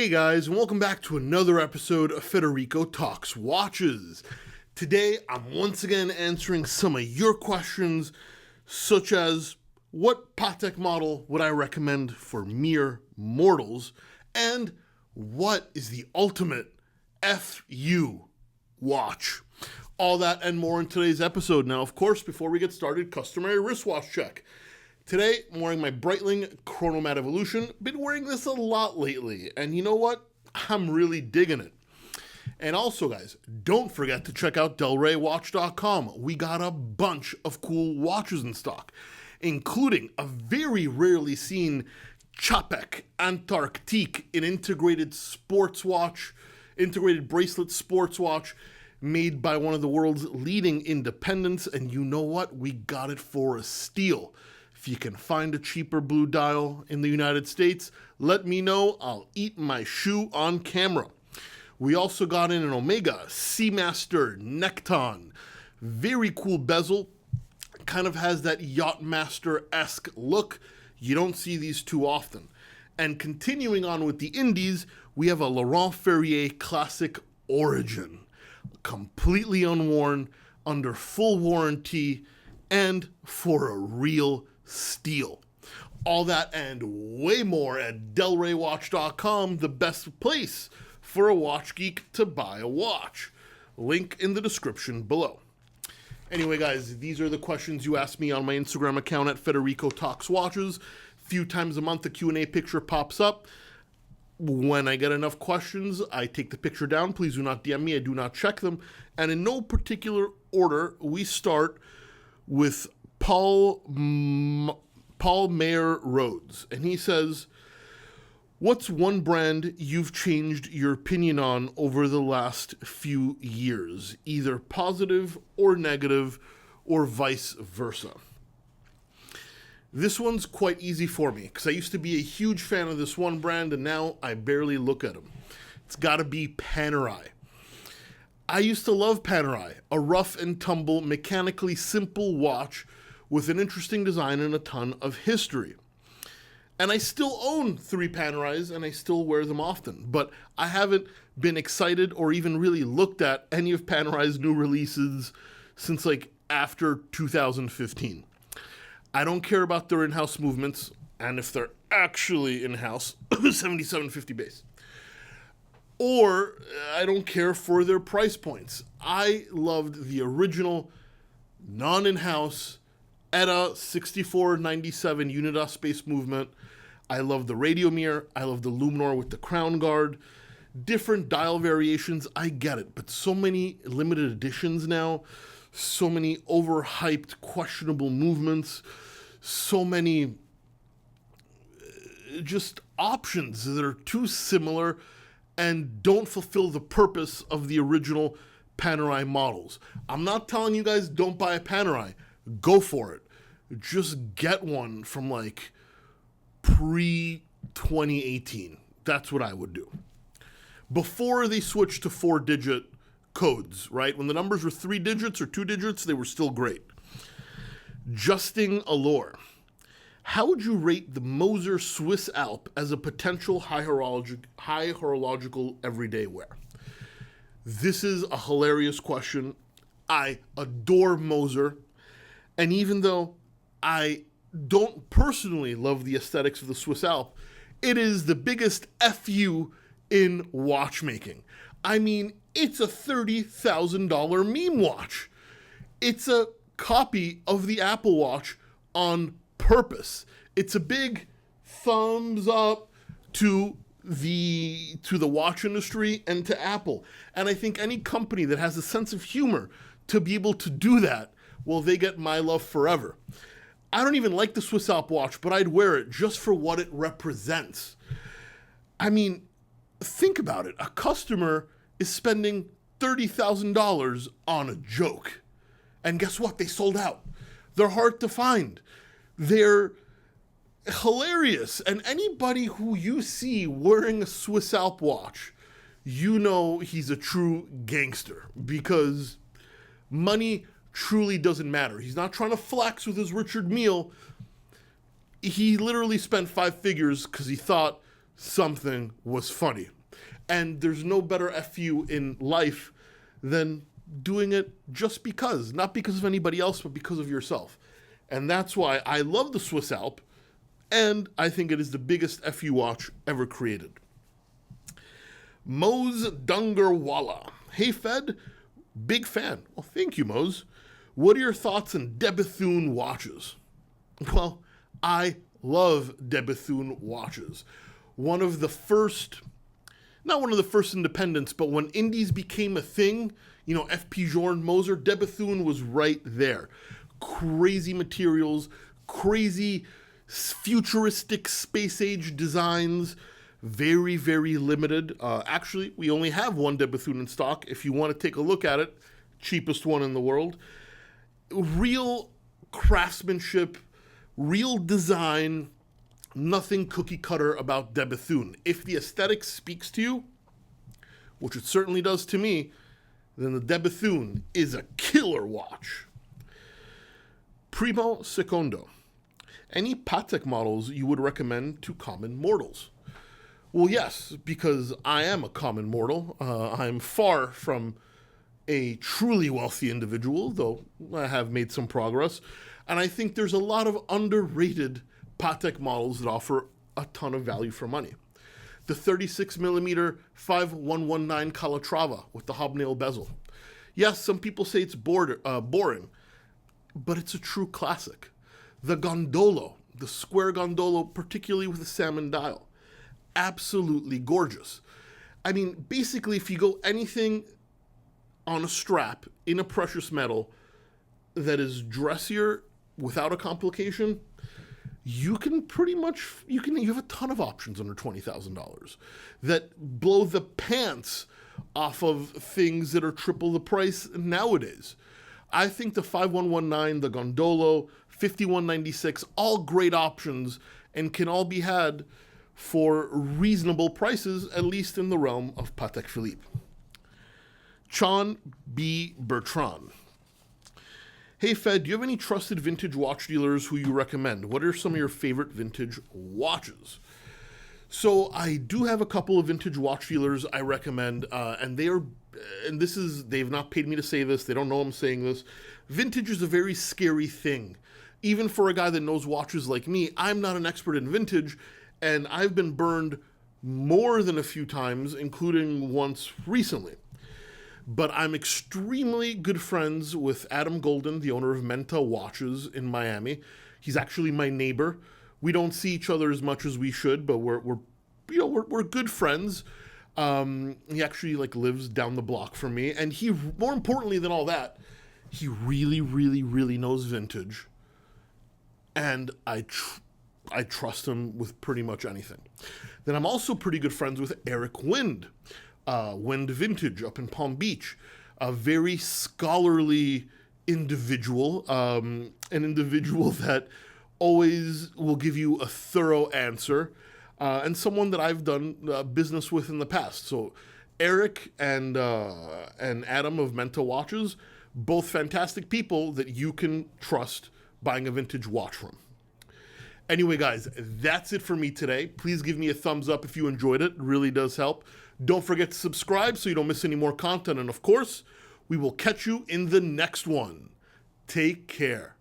Hey guys, and welcome back to another episode of Federico Talks Watches. Today, I'm once again answering some of your questions, such as, what Patek model would I recommend for mere mortals? And what is the ultimate FU watch? All that and more in today's episode. Now, of course, before we get started, customary wristwatch check. Today, I'm wearing my Breitling Chronomat Evolution. Been wearing this a lot lately, and you know what? I'm really digging it. And also, guys, don't forget to check out DelrayWatch.com. We got a bunch of cool watches in stock, including a very rarely seen Patek Antarctique, an integrated bracelet sports watch made by one of the world's leading independents. And you know what? We got it for a steal. If you can find a cheaper blue dial in the United States, let me know. I'll eat my shoe on camera. We also got in an Omega Seamaster Necton. Very cool bezel. Kind of has that Yachtmaster-esque look. You don't see these too often. And continuing on with the indies, we have a Laurent Ferrier Classic Origin. Completely unworn, under full warranty, and for a real steal. All that and way more at DelrayWatch.com, the best place for a watch geek to buy a watch. Link in the description below. Anyway, guys, these are the questions you ask me on my Instagram account at Federico Talks Watches. Few times a month, the Q&A picture pops up. When I get enough questions, I take the picture down. Please do not DM me. I do not check them. And in no particular order, we start with Paul Mayer Rhodes, and he says, what's one brand you've changed your opinion on over the last few years, either positive or negative, or vice versa? This one's quite easy for me, because I used to be a huge fan of this one brand, and now I barely look at them. It's got to be Panerai. I used to love Panerai, a rough and tumble, mechanically simple watch with an interesting design and a ton of history. And I still own 3 Panerais, and I still wear them often, but I haven't been excited or even really looked at any of Panerai's new releases since like after 2015. I don't care about their in-house movements, and if they're actually in-house, 7750 base. Or I don't care for their price points. I loved the original non-in-house ETA 6497 Unida space movement. I love the radio mirror. I love the Luminor with the crown guard. Different dial variations, I get it. But so many limited editions now. So many overhyped, questionable movements. So many just options that are too similar and don't fulfill the purpose of the original Panerai models. I'm not telling you guys don't buy a Panerai. Go for it. Just get one from like pre-2018. That's what I would do. Before they switched to 4-digit codes, right? When the numbers were 3 digits or 2 digits, they were still great. Justin Allure. How would you rate the Moser Swiss Alp as a potential high horological everyday wear? This is a hilarious question. I adore Moser, and even though I don't personally love the aesthetics of the Swiss Alp, it is the biggest FU in watchmaking. I mean, it's a $30,000 meme watch. It's a copy of the Apple Watch on purpose. It's a big thumbs up to the watch industry and to Apple. And I think any company that has a sense of humor to be able to do that, well, they get my love forever. I don't even like the Swiss Alp watch, but I'd wear it just for what it represents. I mean, think about it. A customer is spending $30,000 on a joke. And guess what? They sold out. They're hard to find. They're hilarious. And anybody who you see wearing a Swiss Alp watch, you know he's a true gangster, because money truly doesn't matter. He's not trying to flex with his Richard Mille. He literally spent 5 figures because he thought something was funny. And there's no better FU in life than doing it just because. Not because of anybody else, but because of yourself. And that's why I love the Swiss Alp, and I think it is the biggest FU watch ever created. Mose Dungerwalla. Hey Fed, big fan. Well, thank you, Mose. What are your thoughts on Bethune watches? Well, I love Bethune watches. One of the first, not one of the first independents, but when indies became a thing, you know, FP Journe, Moser, Bethune was right there. Crazy materials, crazy futuristic space age designs, very, very limited. Actually, we only have one Bethune in stock. If you want to take a look at it, cheapest one in the world. Real craftsmanship, real design, nothing cookie cutter about Bethune. If the aesthetic speaks to you, which it certainly does to me, then the Bethune is a killer watch. Primo Secondo. Any Patek models you would recommend to common mortals? Well, yes, because I am a common mortal. I'm far from a truly wealthy individual, though I have made some progress. And I think there's a lot of underrated Patek models that offer a ton of value for money. The 36mm 5119 Calatrava with the hobnail bezel. Yes, some people say it's boring, but it's a true classic. The Gondolo, the square Gondolo, particularly with the salmon dial. Absolutely gorgeous. I mean, basically, if you go anything on a strap in a precious metal that is dressier without a complication, you can pretty much, you have a ton of options under $20,000 that blow the pants off of things that are triple the price nowadays. I think the 5119, the Gondolo, 5196, all great options and can all be had for reasonable prices, at least in the realm of Patek Philippe. Chan B. Bertrand. Hey Fed, do you have any trusted vintage watch dealers who you recommend? What are some of your favorite vintage watches? So I do have a couple of vintage watch dealers I recommend, and they've not paid me to say this, they don't know I'm saying this. Vintage is a very scary thing. Even for a guy that knows watches like me, I'm not an expert in vintage, and I've been burned more than a few times, including once recently. But I'm extremely good friends with Adam Golden, the owner of Menta Watches in Miami. He's actually my neighbor. We don't see each other as much as we should, but we're good friends. He actually lives down the block from me, and he, more importantly than all that, he really, really, really knows vintage, and I trust him with pretty much anything. Then I'm also pretty good friends with Eric Wind. Wind Vintage up in Palm Beach, a very scholarly individual, an individual that always will give you a thorough answer, and someone that I've done business with in the past. So Eric and Adam of Menta Watches, both fantastic people that you can trust buying a vintage watch from. Anyway, guys, that's it for me today. Please give me a thumbs up if you enjoyed it. It really does help. Don't forget to subscribe so you don't miss any more content. And of course, we will catch you in the next one. Take care.